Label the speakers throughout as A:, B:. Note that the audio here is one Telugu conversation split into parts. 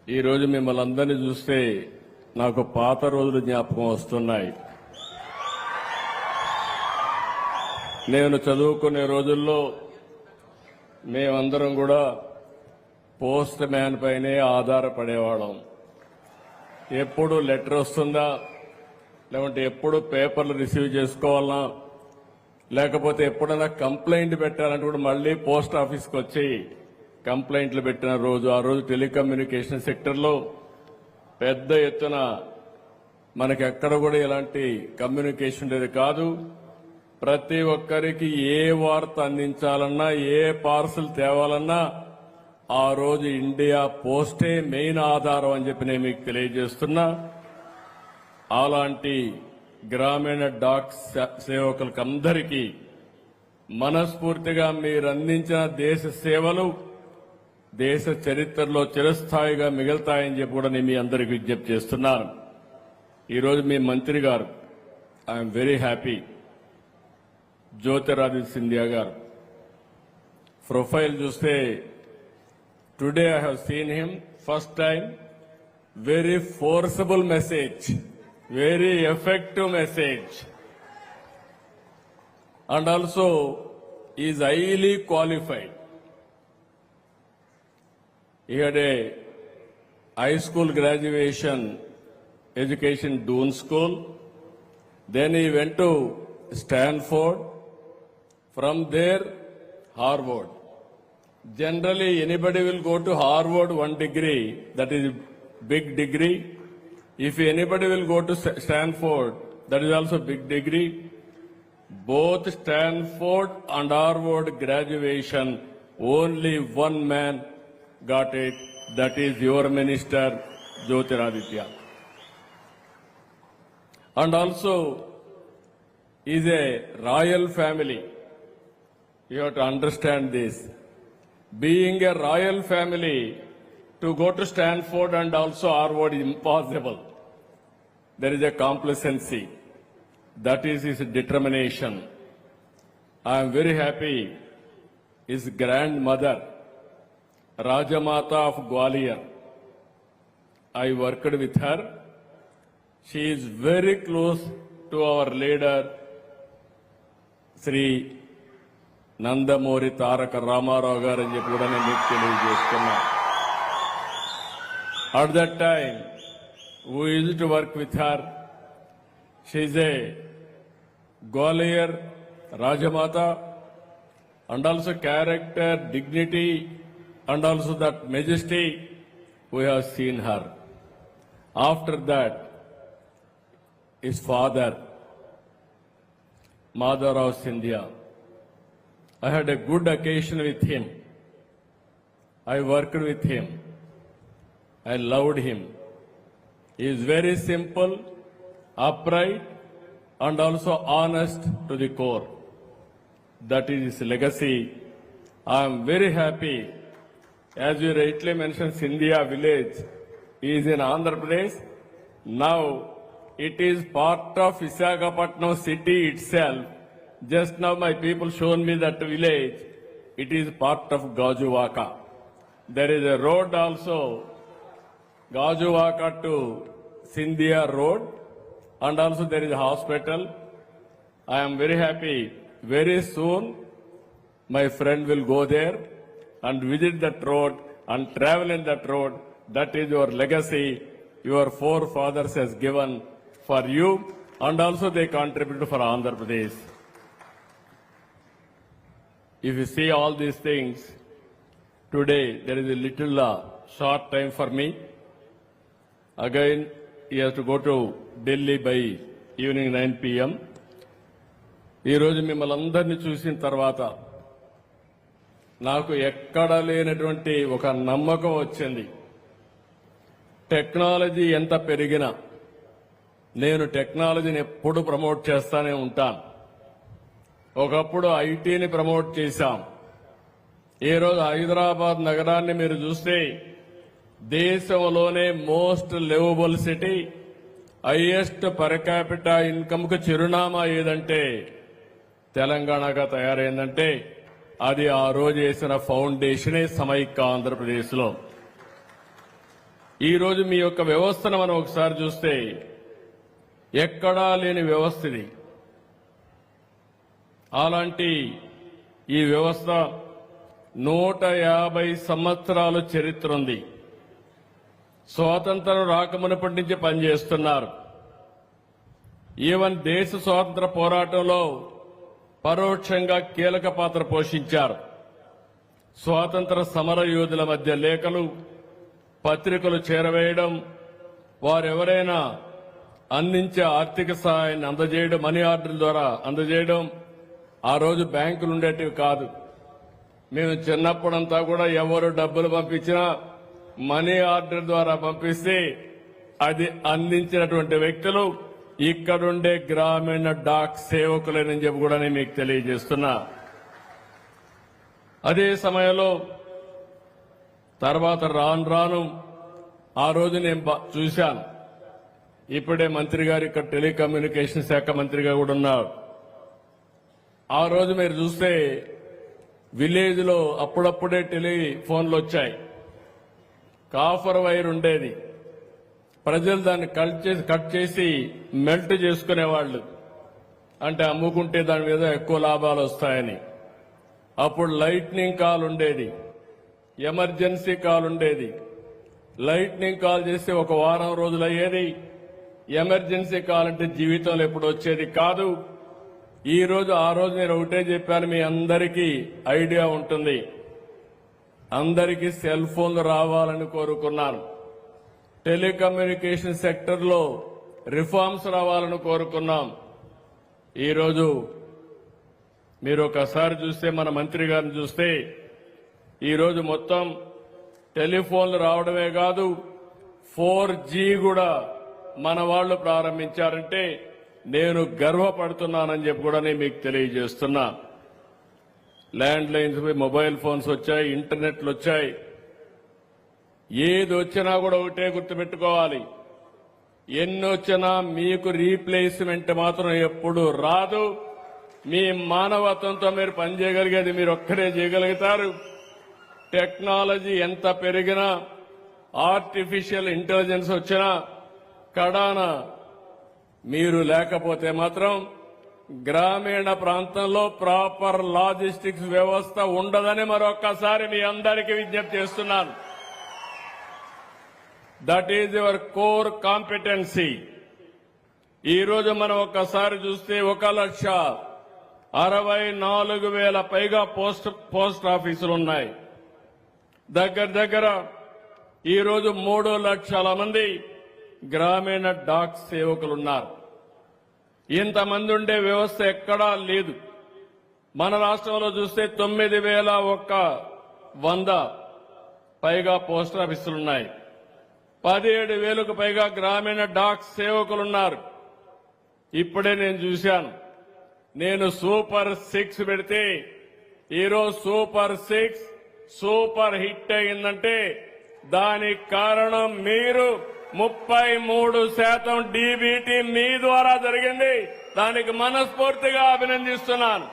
A: ఈ రోజు మిమ్మల్ని అందరినీ చూస్తే నాకు పాత రోజులు జ్ఞాపకం వస్తున్నాయి. నేను చదువుకునే రోజుల్లో మేమందరం కూడా పోస్ట్ మ్యాన్ పైనే ఆధారపడేవాళ్ళం. ఎప్పుడు లెటర్ వస్తుందా, లేకుంటే ఎప్పుడు పేపర్లు రిసీవ్ చేసుకోవాలన్నా, లేకపోతే ఎప్పుడైనా కంప్లైంట్ పెట్టాలంటే కూడా మళ్ళీ పోస్ట్ ఆఫీస్కి వచ్చి కంప్లైంట్లు పెట్టిన రోజు. ఆ రోజు టెలికమ్యూనికేషన్ సెక్టర్లో పెద్ద ఎత్తున మనకి ఎక్కడ కూడా ఇలాంటి కమ్యూనికేషన్ ఉండేది కాదు. ప్రతి ఒక్కరికి ఏ వార్త అందించాలన్నా, ఏ పార్సల్ తేవాలన్నా ఆ రోజు ఇండియా పోస్టే మెయిన్ ఆధారం అని చెప్పి నేను మీకు తెలియజేస్తున్నా. అలాంటి గ్రామీణ డాక్ సేవకులకు అందరికీ మనస్ఫూర్తిగా మీరు అందించిన దేశ సేవలు దేశ చరిత్రలో చిరస్థాయిగా మిగులుతాయని చెప్పి కూడా నేను మీ అందరికీ విజ్ఞప్తి చేస్తున్నాను. ఈరోజు మీ మంత్రి గారు, I'm very happy, Jyotiraditya Scindia గారు ప్రొఫైల్ చూస్తే today I have seen him first time. Very forcible message, very effective message, and also is highly qualified. He had a high school graduation education Doon School, then he went to Stanford, from there Harvard. Generally anybody will go to Harvard one degree, that is big degree. If anybody will go to Stanford, that is also big degree. Both Stanford and Harvard graduation, only one man got it, that is your minister, Jyotiraditya. And also is a royal family. You have to understand this. Being a royal family, to go to Stanford and also Harvard is impossible. There is a complacency. That is his determination. I am very happy. His grandmother, Rajamata of Gwalior, I worked with her. She is very close to our leader, Sri Nandamori Taraka Ramarao garu అని చెప్పి కూడా నేను మీకు తెలియజేస్తున్నా. At that time, we used to work with her. She is a Gwalior Rajamata, and also character, dignity, and also that majesty, we have seen her. After that, his father, Madhavrao Scindia, I had a good occasion with him. I worked with him. I loved him. He is very simple, upright, and also honest to the core. That is his legacy. I am very happy. As you rightly mentioned, Scindia village is in Andhra Pradesh. Now it is part of Visakhapatnam city itself. Just now my people shown me that village. It is part of Gajuvaka. There is a road also, Gajuvaka to Scindia Road, and also there is a hospital. I am very happy. Very soon my friend will go there and visit that road and travel in that road. That is your legacy your forefathers has given for you, and also they contributed for Andhra Pradesh. If you see all these things, today there is a little short time for me. Again, he has to go to Delhi by evening 9 p.m. ఈ రోజు మిమ్మల్ని అందరినీ చూసిన తర్వాత నాకు ఎక్కడా లేనటువంటి ఒక నమ్మకం వచ్చింది. టెక్నాలజీ ఎంత పెరిగినా నేను టెక్నాలజీని ఎప్పుడు ప్రమోట్ చేస్తానే ఉంటాను. ఒకప్పుడు ఐటీని ప్రమోట్ చేశాం. ఈ రోజు హైదరాబాద్ నగరాన్ని మీరు చూస్తే దేశంలోనే most liveable city, highest per capita income కు చిరునామా ఏదంటే తెలంగాణగా తయారైందంటే అది ఆ రోజు వేసిన ఫౌండేషనే సమైక్య ఆంధ్రప్రదేశ్లో. ఈ రోజు మీ యొక్క వ్యవస్థను మనం ఒకసారి చూస్తే ఎక్కడా లేని వ్యవస్థ ఇది. అలాంటి ఈ వ్యవస్థ 150 సంవత్సరాల చరిత్ర ఉంది. స్వాతంత్రం రాకమునప్పటి నుంచి పనిచేస్తున్నారు. ఈవెన్ దేశ స్వాతంత్ర పోరాటంలో పరోక్షంగా కీలక పాత్ర పోషించారు. స్వాతంత్ర సమర యోధుల మధ్య లేఖలు, పత్రికలు చేరవేయడం, వారెవరైనా అందించే ఆర్థిక సహాయాన్ని అందజేయడం, మనీ ఆర్డర్ ద్వారా అందజేయడం. ఆ రోజు బ్యాంకులు ఉండేటివి కాదు. మేము చిన్నప్పుడంతా కూడా ఎవరు డబ్బులు పంపించినా మనీ ఆర్డర్ ద్వారా పంపిస్తే అది అందించినటువంటి వ్యక్తులు ఇక్కడుండే గ్రామీణ డాక్ సేవకులేనని చెప్పి కూడా నేను మీకు తెలియజేస్తున్నా. అదే సమయంలో తర్వాత రాను రాను ఆ రోజు నేను చూశాను. ఇప్పుడే మంత్రి గారు ఇక్కడ టెలికమ్యూనికేషన్ శాఖ మంత్రిగా కూడా ఉన్నారు. ఆ రోజు మీరు చూస్తే విలేజ్ లో అప్పుడప్పుడే టెలిఫోన్లు వచ్చాయి. కాఫర్ వైర్ ఉండేది. ప్రజలు దాన్ని కట్ చేసి మెల్ట్ చేసుకునేవాళ్లు. అంటే అమ్ముకుంటే దాని మీద ఎక్కువ లాభాలు వస్తాయని. అప్పుడు లైట్నింగ్ కాల్ ఉండేది, ఎమర్జెన్సీ కాల్ ఉండేది. లైట్నింగ్ కాల్ చేస్తే ఒక వారం రోజులు అయ్యేది. ఎమర్జెన్సీ కాల్ అంటే జీవితంలో ఎప్పుడు వచ్చేది కాదు. ఆ రోజు నేను ఒకటే చెప్పాను, మీ అందరికీ ఐడియా ఉంటుంది. అందరికీ సెల్ ఫోన్లు రావాలని కోరుకున్నాను. టెలికమ్యూనికేషన్ సెక్టర్ లో రిఫార్మ్స్ రావాలని కోరుకున్నాం. ఈరోజు మీరు ఒకసారి చూస్తే, మన మంత్రి గారిని చూస్తే, ఈరోజు మొత్తం టెలిఫోన్లు రావడమే కాదు 4G కూడా మన వాళ్ళు ప్రారంభించారంటే నేను గర్వపడుతున్నానని చెప్పి కూడా నేను మీకు తెలియజేస్తున్నా. ల్యాండ్ లైన్స్, మొబైల్ ఫోన్స్ వచ్చాయి, ఇంటర్నెట్లు వచ్చాయి. ఏది వచ్చినా కూడా ఒకటే గుర్తుపెట్టుకోవాలి, ఎన్ని వచ్చినా మీకు రీప్లేస్మెంట్ మాత్రం ఎప్పుడు రాదు. మీ మానవత్వంతో మీరు పనిచేయగలిగేది మీరు ఒక్కరే చేయగలుగుతారు. టెక్నాలజీ ఎంత పెరిగినా, ఆర్టిఫిషియల్ ఇంటెలిజెన్స్ వచ్చినా, కడాన మీరు లేకపోతే మాత్రం గ్రామీణ ప్రాంతంలో ప్రాపర్ లాజిస్టిక్స్ వ్యవస్థ ఉండదని మరొక్కసారి మీ అందరికీ విజ్ఞప్తి చేస్తున్నాను. That is your core competency. ఈ రోజు మనం ఒక్కసారి చూస్తే 1,64,000 పైగా పోస్ట్ ఆఫీసులు ఉన్నాయి. దగ్గర ఈ రోజు 3 లక్షల మంది గ్రామీణ డాక్ సేవకులున్నారు. ఇంతమంది ఉండే వ్యవస్థ ఎక్కడా లేదు. మన రాష్ట్రంలో చూస్తే 9,100 పైగా పోస్ట్ ఆఫీసులున్నాయి. 17,000కు పైగా గ్రామీణ డాక్ సేవకులున్నారు. ఇప్పుడే నేను చూశాను. నేను సూపర్ 6 పెడితే ఈరోజు సూపర్ 6 సూపర్ హిట్ అయిందంటే దానికి కారణం మీరు. 33% డీబీటీ మీ ద్వారా జరిగింది. దానికి మనస్ఫూర్తిగా అభినందిస్తున్నాను.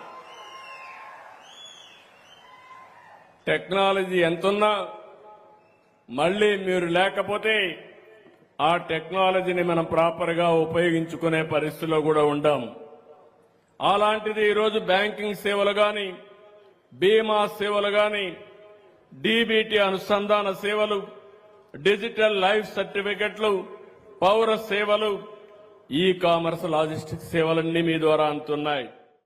A: టెక్నాలజీ ఎంతున్నా మళ్లీ మీరు లేకపోతే ఆ టెక్నాలజీని మనం ప్రాపర్ గా ఉపయోగించుకునే పరిస్థితిలో కూడా ఉండాం. అలాంటిది ఈరోజు బ్యాంకింగ్ సేవలు గాని, బీమా సేవలు గాని, డీబీటీ అనుసంధాన సేవలు, డిజిటల్ లైఫ్ సర్టిఫికెట్లు, పౌర సేవలు, ఈ కామర్స్, లాజిస్టిక్స్ సేవలన్నీ మీ ద్వారా అందుతున్నాయి.